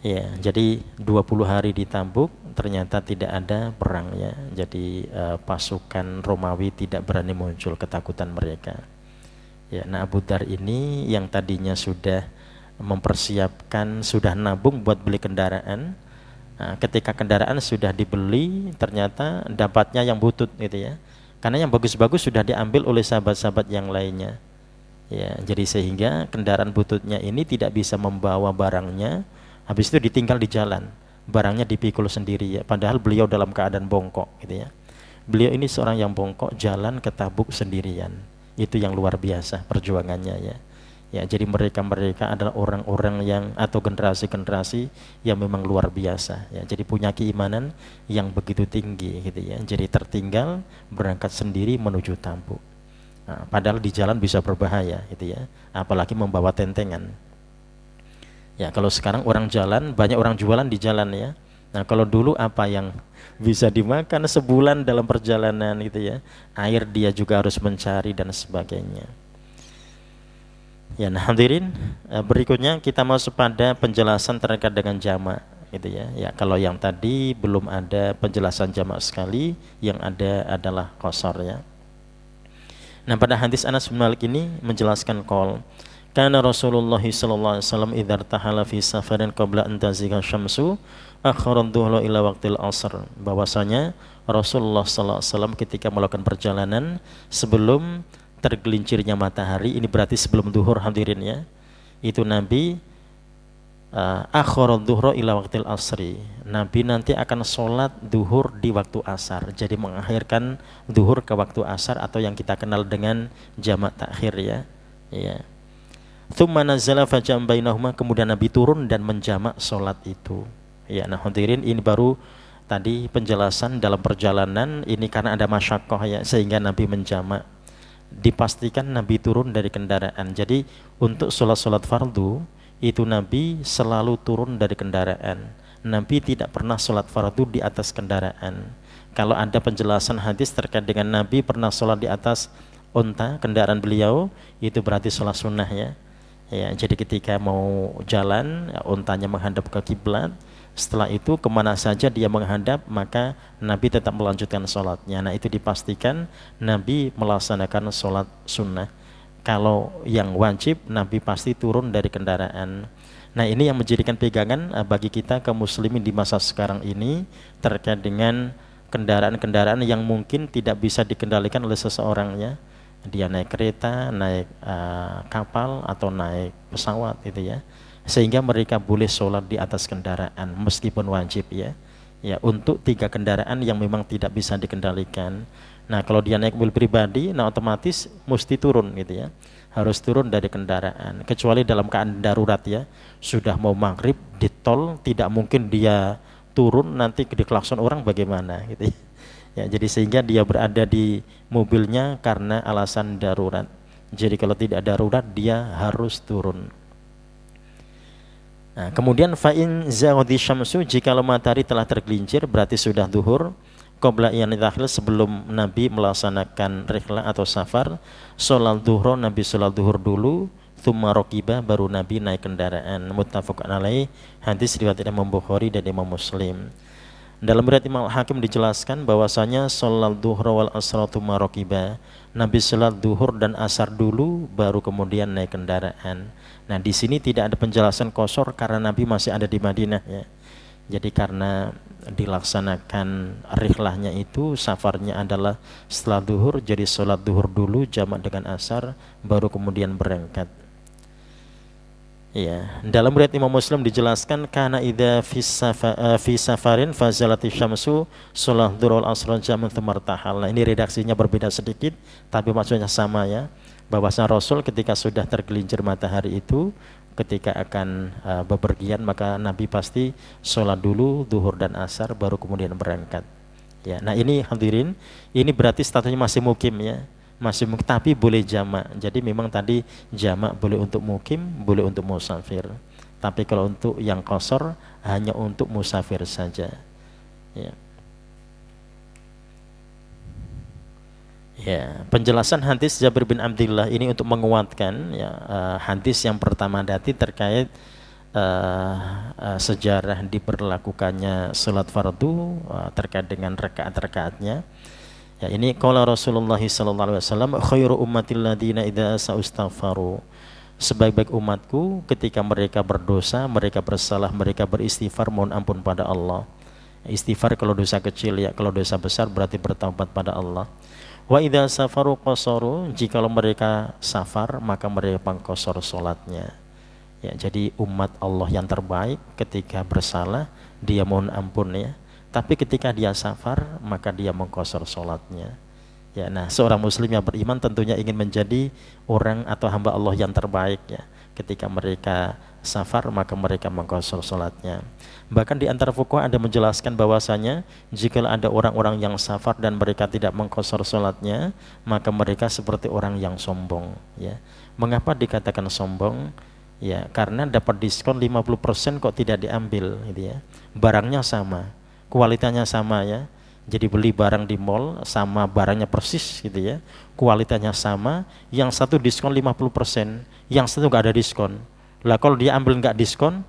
Ya, jadi 20 hari di Tabuk ternyata tidak ada perang ya. Jadi pasukan Romawi tidak berani muncul, ketakutan mereka. Ya, nah Abu Dzar ini yang tadinya sudah mempersiapkan, sudah nabung buat beli kendaraan. Nah, ketika kendaraan sudah dibeli, ternyata dapatnya yang butut gitu ya. Karena yang bagus-bagus sudah diambil oleh sahabat-sahabat yang lainnya. Ya, jadi sehingga kendaraan bututnya ini tidak bisa membawa barangnya. Habis itu ditinggal di jalan, barangnya dipikul sendiri ya. Padahal beliau dalam keadaan bongkok gitu ya. Beliau ini seorang yang bongkok jalan ke Tabuk sendirian. Itu yang luar biasa perjuangannya ya. Ya, jadi mereka adalah orang-orang yang atau generasi-generasi yang memang luar biasa ya. Jadi punya keimanan yang begitu tinggi gitu ya. Jadi tertinggal berangkat sendiri menuju Tabuk. Nah, padahal di jalan bisa berbahaya gitu ya. Apalagi membawa tentengan. Ya, kalau sekarang orang jalan, banyak orang jualan di jalan ya. Nah, kalau dulu apa yang bisa dimakan sebulan dalam perjalanan gitu ya. Air dia juga harus mencari dan sebagainya. Ya, nah hadirin, berikutnya kita masuk pada penjelasan terkait dengan jamak gitu ya. Ya, kalau yang tadi belum ada penjelasan jamak sekali, yang ada adalah qasar ya. Nah, pada hadis Anas bin Malik ini menjelaskan qol kana Rasulullah sallallahu alaihi wasallam idza tahala fi safarin qabla an tazigha syamsu akhara dhuhra ila waqtil asr, bahwasanya Rasulullah sallallahu alaihi wasallam ketika melakukan perjalanan sebelum tergelincirnya matahari, ini berarti sebelum duhur hadirin ya, itu Nabi akhara dhuhra ila waqtil asri, Nabi nanti akan sholat duhur di waktu asar, jadi mengakhirkan duhur ke waktu asar atau yang kita kenal dengan jamak takhir ya. Ya. Tsumma nazala fajam bainahuma, kemudian Nabi turun dan menjamak sholat itu. Ya, nah hadirin, ini baru tadi penjelasan dalam perjalanan ini karena ada masyaqqah ya, sehingga Nabi menjamak. Dipastikan Nabi turun dari kendaraan. Jadi untuk sholat fardu itu Nabi selalu turun dari kendaraan. Nabi tidak pernah sholat fardu di atas kendaraan. Kalau ada penjelasan hadis terkait dengan Nabi pernah sholat di atas unta, kendaraan beliau, itu berarti sholat sunnah ya. Ya, jadi ketika mau jalan, untanya menghadap ke kiblat. Setelah itu kemana saja dia menghadap, maka Nabi tetap melanjutkan sholatnya. Nah, itu dipastikan Nabi melaksanakan sholat sunnah. Kalau yang wajib, Nabi pasti turun dari kendaraan. Nah, ini yang menjadikan pegangan bagi kita kaum muslimin di masa sekarang ini terkait dengan kendaraan-kendaraan yang mungkin tidak bisa dikendalikan oleh seseorang ya. Dia naik kereta, naik kapal atau naik pesawat gitu ya, sehingga mereka boleh sholat di atas kendaraan meskipun wajib ya. Ya, untuk 3 kendaraan yang memang tidak bisa dikendalikan. Nah, kalau dia naik mobil pribadi, nah otomatis mesti turun gitu ya, harus turun dari kendaraan, kecuali dalam keadaan darurat ya, sudah mau maghrib di tol, tidak mungkin dia turun nanti diklakson orang bagaimana gitu ya. Ya, jadi sehingga dia berada di mobilnya karena alasan darurat. Jadi kalau tidak darurat dia harus turun. Nah, kemudian fa'in zaghadi syamsu, jika matahari telah tergelincir berarti sudah duhur, qabla yanidahil, sebelum Nabi melaksanakan rihlah atau safar, sholat duhur, Nabi sholat duhur dulu, thumma rokiba, baru Nabi naik kendaraan. Muttafaqun alaih, hadis riwayat Imam Bukhari dan Imam Muslim. Dalam riwayat Imam Hakim dijelaskan bahwasanya sholat duhur wal asra thumma rokiba, Nabi sholat duhur dan asar dulu, baru kemudian naik kendaraan. Nah di sini tidak ada penjelasan qashar karena Nabi masih ada di Madinah ya. Jadi karena dilaksanakan rihlahnya itu, safarnya adalah setelah duhur, jadi sholat duhur dulu jamak dengan asar, baru kemudian berangkat. Ya, dalam riwayat Imam Muslim dijelaskan karena idza fi safarin fazalati syamsu sholat duhur asr jamun tamartahal. Nah, ini redaksinya berbeda sedikit tapi maksudnya sama ya. Bahwasanya Rasul ketika sudah tergelincir matahari itu, ketika akan bepergian, maka Nabi pasti sholat dulu duhur dan asar baru kemudian berangkat. Ya, nah ini hadirin, ini berarti statusnya masih mukim ya. Masih mukim, tapi boleh jamak. Jadi memang tadi jamak boleh untuk mukim, boleh untuk musafir. Tapi kalau untuk yang qashar hanya untuk musafir saja. Ya. Ya, penjelasan hadis Jabir bin Abdullah ini untuk menguatkan ya, hadis yang pertama tadi terkait sejarah diberlakukannya salat fardu terkait dengan rakaat-rakaatnya. Ya, ini qala Rasulullah sallallahu alaihi wasallam khairu ummatil ladina idza saustaghfaru. Sebaik-baik umatku ketika mereka berdosa, mereka bersalah, mereka beristighfar mohon ampun pada Allah. Istighfar kalau dosa kecil ya, kalau dosa besar berarti bertaubat pada Allah. Wa idza safaru qasaru, jikalau mereka safar maka mereka mengqasar salatnya. Ya, jadi umat Allah yang terbaik ketika bersalah dia mohon ampun ya. Tapi ketika dia safar maka dia mengqasar salatnya. Ya, nah seorang muslim yang beriman tentunya ingin menjadi orang atau hamba Allah yang terbaik ya. Ketika mereka safar maka mereka mengqasar salatnya. Bahkan di antara fuqaha ada menjelaskan bahwasanya jika ada orang-orang yang safar dan mereka tidak mengqasar salatnya, maka mereka seperti orang yang sombong ya. Mengapa dikatakan sombong? Ya, karena dapat diskon 50% kok tidak diambil gitu ya. Barangnya sama, kualitasnya sama ya. Jadi beli barang di mall sama barangnya persis gitu ya. Kualitasnya sama, yang satu diskon 50%, yang satu enggak ada diskon. Lah kalau dia ambil enggak diskon,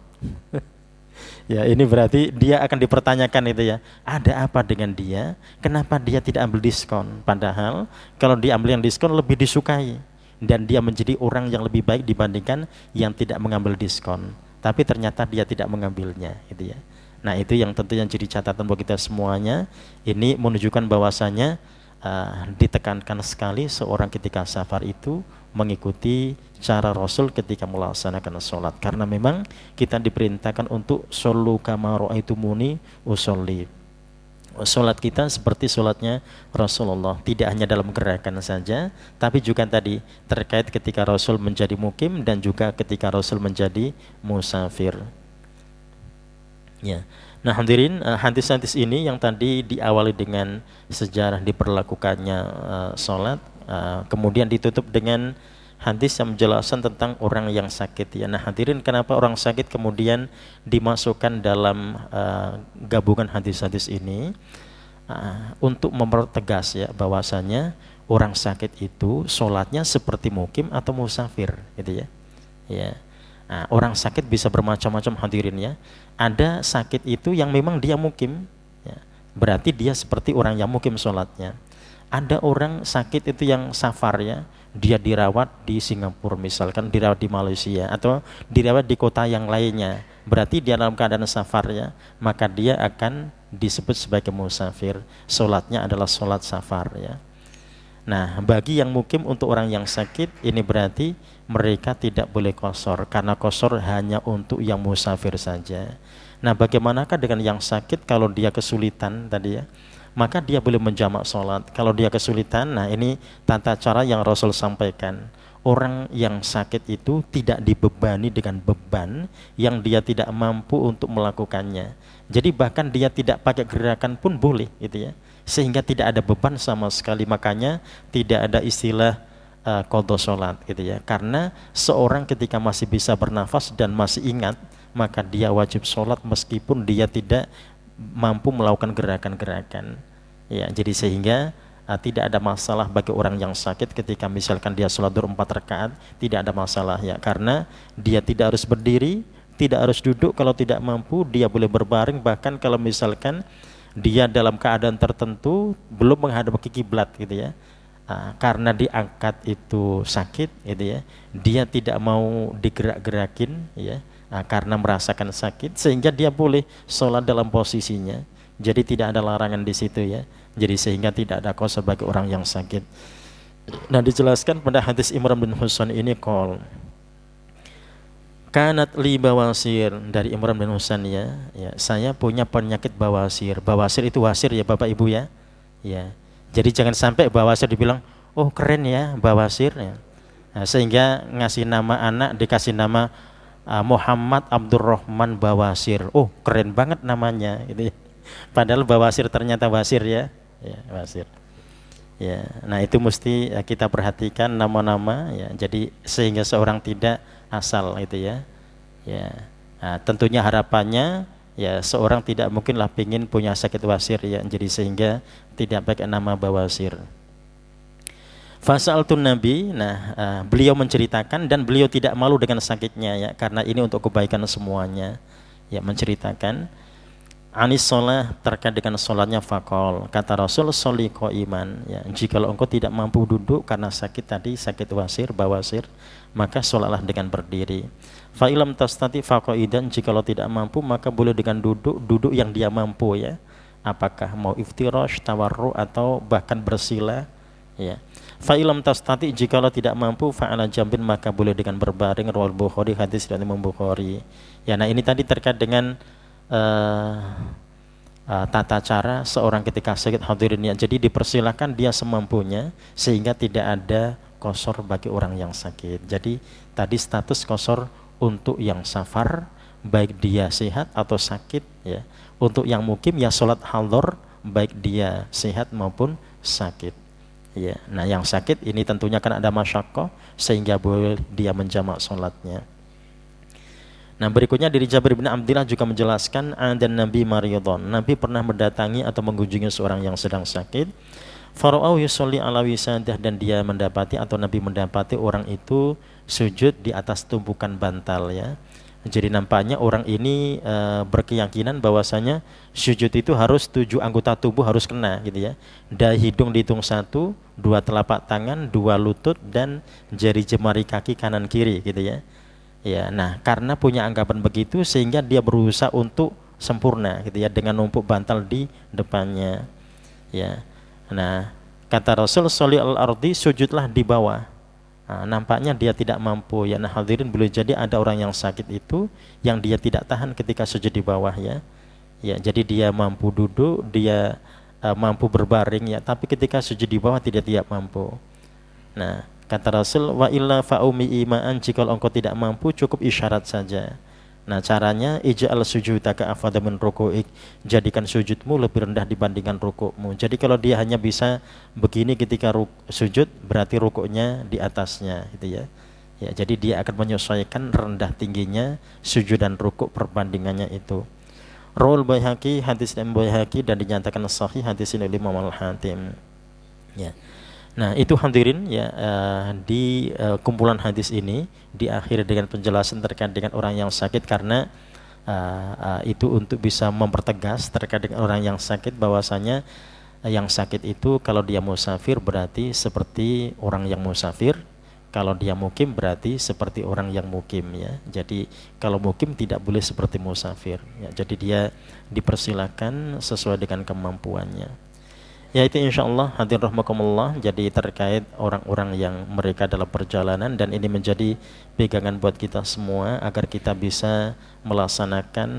ya ini berarti dia akan dipertanyakan itu ya. Ada apa dengan dia? Kenapa dia tidak ambil diskon? Padahal kalau dia ambil yang diskon lebih disukai dan dia menjadi orang yang lebih baik dibandingkan yang tidak mengambil diskon. Tapi ternyata dia tidak mengambilnya gitu ya. Nah itu yang tentunya jadi catatan buat kita semuanya. Ini menunjukkan bahwasanya ditekankan sekali seorang ketika safar itu mengikuti cara Rasul ketika melaksanakan sholat. Karena memang kita diperintahkan untuk shollu kama ra'aitumuni usolli. Sholat kita seperti sholatnya Rasulullah, tidak hanya dalam gerakan saja, tapi juga tadi terkait ketika Rasul menjadi mukim dan juga ketika Rasul menjadi musafir. Ya. Nah hadirin, hadis-hadis ini yang tadi diawali dengan sejarah diperlakukannya sholat, kemudian ditutup dengan hadis yang menjelaskan tentang orang yang sakit ya. Nah hadirin, kenapa orang sakit kemudian dimasukkan dalam gabungan hadis-hadis ini? Untuk mempertegas ya bahwasanya orang sakit itu sholatnya seperti mukim atau musafir gitu ya. Ya. Nah, orang sakit bisa bermacam-macam hadirin ya. Ada sakit itu yang memang dia mukim ya. Berarti dia seperti orang yang mukim sholatnya. Ada orang sakit itu yang safar ya. Dia dirawat di Singapura misalkan, dirawat di Malaysia atau dirawat di kota yang lainnya. Berarti dia dalam keadaan safar ya. Maka dia akan disebut sebagai musafir. Sholatnya adalah sholat safar ya. Nah bagi yang mukim untuk orang yang sakit ini berarti mereka tidak boleh qashar, karena qashar hanya untuk yang musafir saja. Nah bagaimanakah dengan yang sakit kalau dia kesulitan tadi ya? Maka dia boleh menjamak sholat. Kalau dia kesulitan, nah ini tata cara yang Rasul sampaikan. Orang yang sakit itu tidak dibebani dengan beban yang dia tidak mampu untuk melakukannya. Jadi bahkan dia tidak pakai gerakan pun boleh gitu ya. Sehingga tidak ada beban sama sekali, makanya tidak ada istilah qadha sholat gitu ya. Karena seorang ketika masih bisa bernafas dan masih ingat, maka dia wajib sholat meskipun dia tidak mampu melakukan gerakan-gerakan Ya, jadi sehingga tidak ada masalah bagi orang yang sakit ketika misalkan dia sholat duhur 4 rakaat, tidak ada masalah ya, karena dia tidak harus berdiri, tidak harus duduk. Kalau tidak mampu dia boleh berbaring, bahkan kalau misalkan dia dalam keadaan tertentu belum menghadap ke kiblat gitu ya, karena diangkat itu sakit gitu ya, dia tidak mau digerak-gerakin ya, karena merasakan sakit, sehingga dia boleh sholat dalam posisinya. Jadi tidak ada larangan di situ ya. Jadi sehingga tidak ada qasar bagi orang yang sakit. Nah, dijelaskan pada hadis Imran bin Husain ini qol kanat li bawasir, dari Imran bin Husain ya, saya punya penyakit bawasir. Bawasir itu wasir ya Bapak Ibu ya. Ya. Jadi jangan sampai bawasir dibilang, "Oh, keren ya bawasir." Ya. Nah, sehingga ngasih nama anak dikasih nama Muhammad Abdurrahman Bawasir. Oh, keren banget namanya gitu ya. Padahal bawasir ternyata wasir ya. Ya, wasir. Ya, nah itu mesti kita perhatikan nama-nama ya. Jadi sehingga seorang tidak asal gitu ya. Ya. Nah, tentunya harapannya ya seorang tidak mungkinlah pingin punya sakit wasir ya. Jadi sehingga tidak pakai nama bawasir. Fasa'altun Nabi, beliau menceritakan dan beliau tidak malu dengan sakitnya ya, karena ini untuk kebaikan semuanya. Ya, menceritakan anis sholah, terkait dengan sholatnya, faqol, kata Rasul, sholli qa'iman ya, jikalau engkau tidak mampu duduk karena sakit tadi, sakit wasir, bawasir, maka sholatlah dengan berdiri. Fa ilam tastati faqaidan, jikalau tidak mampu maka boleh dengan duduk, duduk yang dia mampu ya, apakah mau iftirash, tawarru, atau bahkan bersila ya. Fa ilam tastati, jikalau tidak mampu, fa'ala jambin, maka boleh dengan berbaring. Riwayat Bukhari, hadis dari Imam Bukhari ya. Nah, ini tadi terkait dengan tata cara seorang ketika sakit, hadirin ya. Jadi dipersilakan dia semampunya sehingga tidak ada qasar bagi orang yang sakit. Jadi tadi status qasar untuk yang safar, baik dia sehat atau sakit ya. Untuk yang mukim ya sholat hadhar, baik dia sehat maupun sakit ya. Nah, yang sakit ini tentunya kan ada masyaqqah sehingga boleh dia menjamak sholatnya. Nah, berikutnya dari Jabir bin Abdillah juga menjelaskan, ada Nabi Maridon, Nabi pernah mendatangi atau mengunjungi seorang yang sedang sakit. Fara'au yusolli ala wisadah, dan dia mendapati atau Nabi mendapati orang itu sujud di atas tumpukan bantal ya. Jadi nampaknya orang ini berkeyakinan bahwasanya sujud itu harus 7 anggota tubuh harus kena gitu ya. Dari hidung dihitung 1, 2 telapak tangan, 2 lutut, dan jari jemari kaki kanan kiri gitu ya. Ya, nah karena punya anggapan begitu sehingga dia berusaha untuk sempurna gitu ya dengan numpuk bantal di depannya. Ya. Nah, kata Rasul, sholli al-ardi, sujudlah di bawah. Nah, nampaknya dia tidak mampu ya. Nah, hadirin, boleh jadi ada orang yang sakit itu yang dia tidak tahan ketika sujud di bawah ya. Ya, jadi dia mampu duduk, dia mampu berbaring ya, tapi ketika sujud di bawah tidak mampu. Nah, kata Rasul, wa illa fa'umi ima'an, jika engkau tidak mampu cukup isyarat saja. Nah, caranya ij'al sujudaka afdha min ruku'ik, jadikan sujudmu lebih rendah dibandingkan rukukmu. Jadi kalau dia hanya bisa begini ketika sujud, berarti rukuknya di atasnya gitu ya. Ya, jadi dia akan menyesuaikan rendah tingginya sujud dan rukuk, perbandingannya itu. Rawal Baihaqi, hadis Imam Baihaqi, dan dinyatakan sahih hadis ini oleh Imam Al-Hatim. Ya. Nah, itu hadirin ya, di kumpulan hadis ini diakhiri dengan penjelasan terkait dengan orang yang sakit, karena itu untuk bisa mempertegas terkait dengan orang yang sakit bahwasanya yang sakit itu kalau dia musafir berarti seperti orang yang musafir, kalau dia mukim berarti seperti orang yang mukim ya. Jadi kalau mukim tidak boleh seperti musafir ya. Jadi dia dipersilakan sesuai dengan kemampuannya. Ya, itu insyaallah hadirin rahmakumullah, jadi terkait orang-orang yang mereka dalam perjalanan, dan ini menjadi pegangan buat kita semua agar kita bisa melaksanakan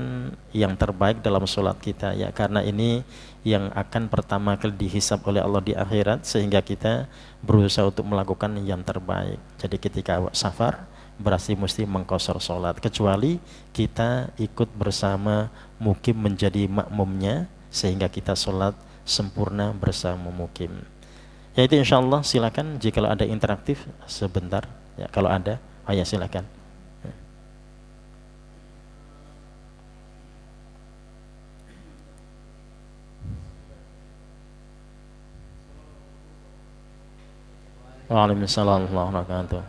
yang terbaik dalam sholat kita ya, karena ini yang akan pertama kali dihisab oleh Allah di akhirat, sehingga kita berusaha untuk melakukan yang terbaik. Jadi ketika safar berarti mesti mengqashar sholat, kecuali kita ikut bersama mukim menjadi makmumnya sehingga kita sholat sempurna bersama mukim. Ya, itu insyaallah. Silakan jika ada interaktif sebentar ya, kalau ada. Oh ya, silakan. Waalaikumsalam warahmatullahi wabarakatuh.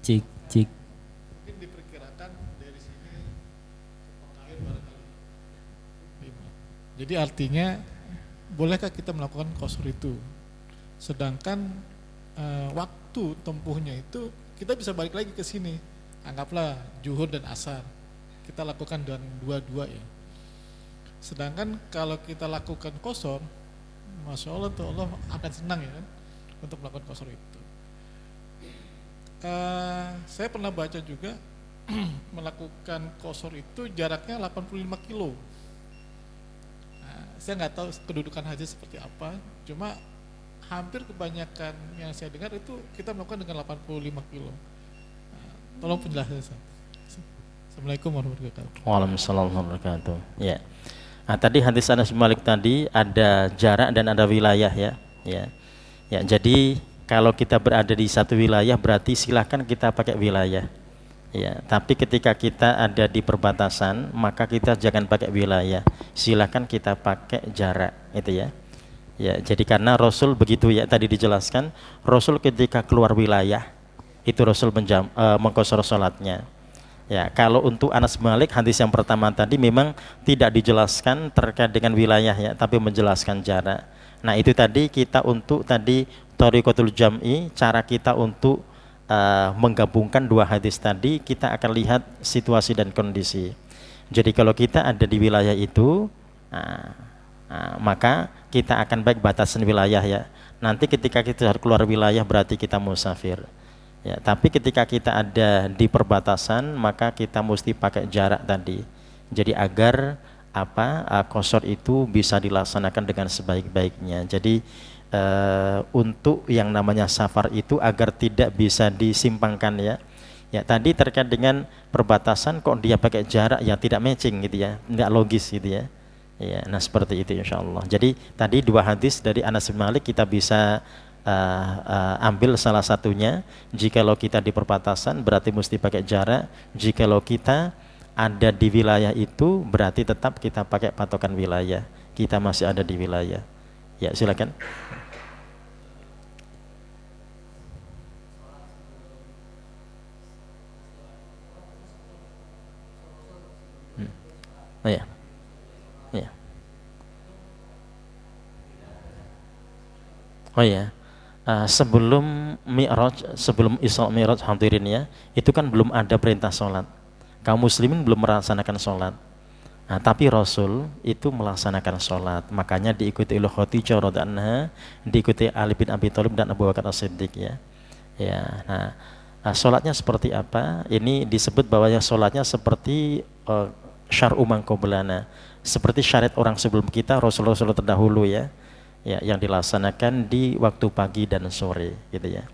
Cik, cik. Mungkin diperkirakan dari sini air barangkali 5. Jadi artinya bolehkah kita melakukan qasr itu? Sedangkan waktu tempuhnya itu kita bisa balik lagi ke sini. Anggaplah zuhur dan asar. Kita lakukan dengan dua-dua ya. Sedangkan kalau kita lakukan qasr, Masya Allah tuh Allah akan senang ya kan untuk melakukan qasr itu. Saya pernah baca juga melakukan qasr itu jaraknya 85 kilo. Nah, saya nggak tahu kedudukan haji seperti apa, cuma hampir kebanyakan yang saya dengar itu kita melakukan dengan 85 kilo. Nah, tolong penjelasan. Assalamualaikum warahmatullahi wabarakatuh. Waalaikumsalam warahmatullahi wabarakatuh. Ya. Nah, tadi hadis Anas bin Malik tadi ada jarak dan ada wilayah ya. Ya. Ya, jadi kalau kita berada di satu wilayah berarti silahkan kita pakai wilayah. Ya, tapi ketika kita ada di perbatasan maka kita jangan pakai wilayah. Silahkan kita pakai jarak, itu ya. Ya, jadi karena Rasul begitu ya tadi dijelaskan, Rasul ketika keluar wilayah itu Rasul mengqashar salatnya. Ya, kalau untuk Anas bin Malik hadis yang pertama tadi memang tidak dijelaskan terkait dengan wilayah ya, tapi menjelaskan jarak. Nah, itu tadi kita untuk tadi thariqatul jam'i, cara kita untuk menggabungkan dua hadis tadi, kita akan lihat situasi dan kondisi. Jadi kalau kita ada di wilayah itu, maka kita akan baik batasan wilayah ya. Nanti ketika kita keluar wilayah berarti kita musafir. Ya, tapi ketika kita ada di perbatasan maka kita mesti pakai jarak tadi. Jadi agar qasar itu bisa dilaksanakan dengan sebaik-baiknya. Jadi untuk yang namanya safar itu agar tidak bisa disimpangkan ya. Ya, tadi terkait dengan perbatasan kok dia pakai jarak yang tidak matching gitu ya, tidak logis gitu ya. Ya, nah seperti itu insyaallah. Jadi tadi dua hadis dari Anas bin Malik kita bisa ambil salah satunya. Jikalau kita di perbatasan berarti mesti pakai jarak. Jikalau kita ada di wilayah itu berarti tetap kita pakai patokan wilayah. Kita masih ada di wilayah. Ya, silakan. Oh ya. Ya. Oh ya. Sebelum Mi'raj, sebelum Isra Mi'raj hadirin ya, itu kan belum ada perintah sholat. Kaum muslimin belum melaksanakan sholat. Nah, tapi Rasul itu melaksanakan sholat. Makanya diikuti oleh Khadijah radhiyallahu anha, diikuti Ali bin Abi Thalib dan Abu Bakar As-Siddiq ya. Ya, nah, sholatnya seperti apa? Ini disebut bahwa sholatnya seperti syar'u man qablana, seperti syariat orang sebelum kita, Rasul-Rasul terdahulu ya. Ya, yang dilaksanakan di waktu pagi dan sore gitu ya.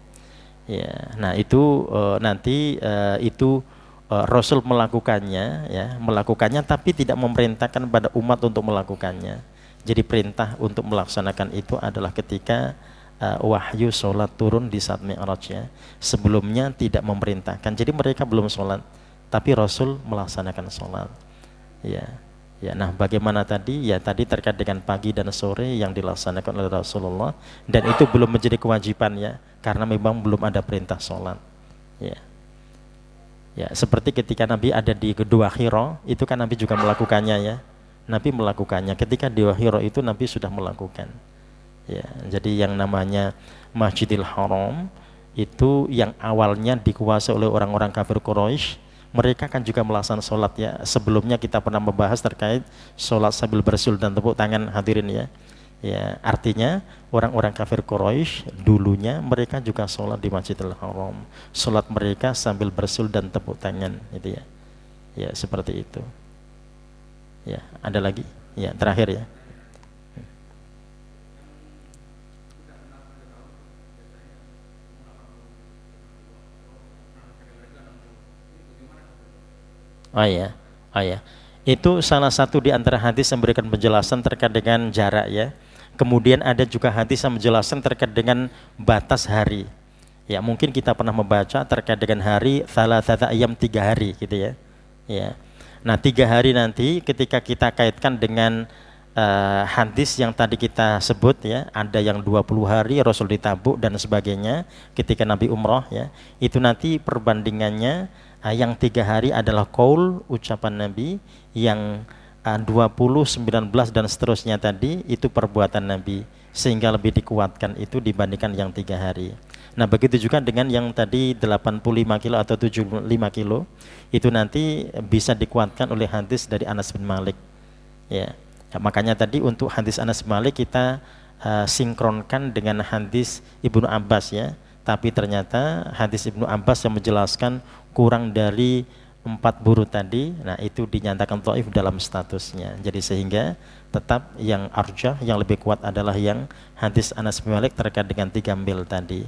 Ya, nah itu nanti itu Rasul melakukannya ya, melakukannya tapi tidak memerintahkan pada umat untuk melakukannya. Jadi perintah untuk melaksanakan itu adalah ketika wahyu sholat turun di saat Mi'raj ya. Sebelumnya tidak memerintahkan. Jadi mereka belum sholat, tapi Rasul melaksanakan sholat. Ya. Ya, nah bagaimana tadi? Ya tadi terkait dengan pagi dan sore yang dilaksanakan oleh Rasulullah, dan itu belum menjadi kewajiban ya, karena memang belum ada perintah sholat. Ya, ya seperti ketika Nabi ada di Gua Hira, itu kan Nabi juga melakukannya ya. Nabi melakukannya ketika di Gua Hira itu Nabi sudah melakukan. Ya, jadi yang namanya Masjidil Haram itu yang awalnya dikuasai oleh orang-orang kafir Quraisy. Mereka kan juga melaksanakan sholat ya. Sebelumnya kita pernah membahas terkait sholat sambil bersul dan tepuk tangan hadirin ya. Ya, artinya orang-orang kafir Quraisy dulunya mereka juga sholat di Masjidil Haram. Sholat mereka sambil bersul dan tepuk tangan, gitu ya. Ya, seperti itu. Ya, ada lagi? Ya, terakhir ya. Oh ya, oh ya. Itu salah satu di antara hadis yang memberikan penjelasan terkait dengan jarak ya. Kemudian ada juga hadis yang menjelaskan terkait dengan batas hari. Ya, mungkin kita pernah membaca terkait dengan hari thalathata ayyam, 3 hari gitu ya. Ya. Nah, 3 hari nanti ketika kita kaitkan dengan hadis yang tadi kita sebut ya, ada yang 20 hari Rasul di Tabuk dan sebagainya ketika Nabi umroh ya, itu nanti perbandingannya yang 3 hari adalah qaul, ucapan Nabi, yang 20, 19 dan seterusnya tadi itu perbuatan Nabi, sehingga lebih dikuatkan itu dibandingkan yang 3 hari. Nah, begitu juga dengan yang tadi 85 kilo atau 75 kilo itu nanti bisa dikuatkan oleh hadis dari Anas bin Malik ya. Ya, makanya tadi untuk hadis Anas bin Malik kita sinkronkan dengan hadis Ibnu Abbas ya. Tapi ternyata hadis Ibnu Abbas yang menjelaskan kurang dari 4 buru tadi, nah itu dinyatakan dhaif dalam statusnya. Jadi sehingga tetap yang arjah, yang lebih kuat adalah yang hadis Anas bin Malik terkait dengan 3 mil tadi.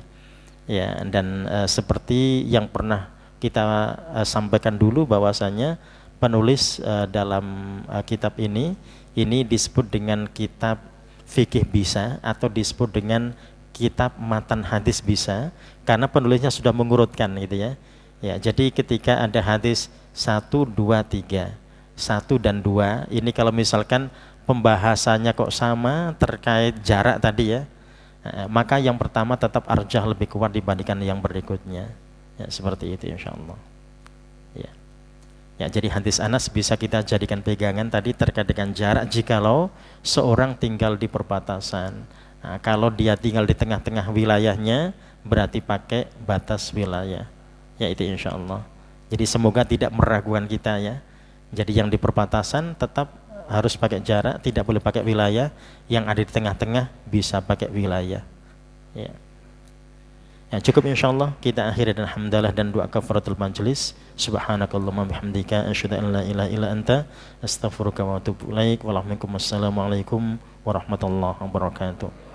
Ya, dan seperti yang pernah kita sampaikan dulu bahwasanya penulis dalam kitab ini disebut dengan kitab fikih bisa atau disebut dengan kitab matan hadis bisa karena penulisnya sudah mengurutkan gitu ya. Ya, jadi ketika ada hadis 1, 2, 3, 1 dan 2, ini kalau misalkan pembahasannya kok sama terkait jarak tadi ya, maka yang pertama tetap arjah lebih kuat dibandingkan yang berikutnya. Ya, seperti itu insyaallah. Ya. Ya, jadi hadis Anas bisa kita jadikan pegangan tadi terkait dengan jarak jikalau seorang tinggal di perbatasan. Nah, kalau dia tinggal di tengah-tengah wilayahnya berarti pakai batas wilayah. Ya, itu insyaallah. Jadi semoga tidak meragukan kita ya. Jadi yang di perbatasan tetap harus pakai jarak, tidak boleh pakai wilayah. Yang ada di tengah-tengah bisa pakai wilayah. Ya. Ya, cukup insyaallah kita akhiri dan alhamdulillah dan doa kafaratul majlis. Subhanakallahumma bihamdika asyhadu an la ilaha illa anta astaghfiruka wa atubu ilaik. Wassalamualaikum warahmatullahi wabarakatuh.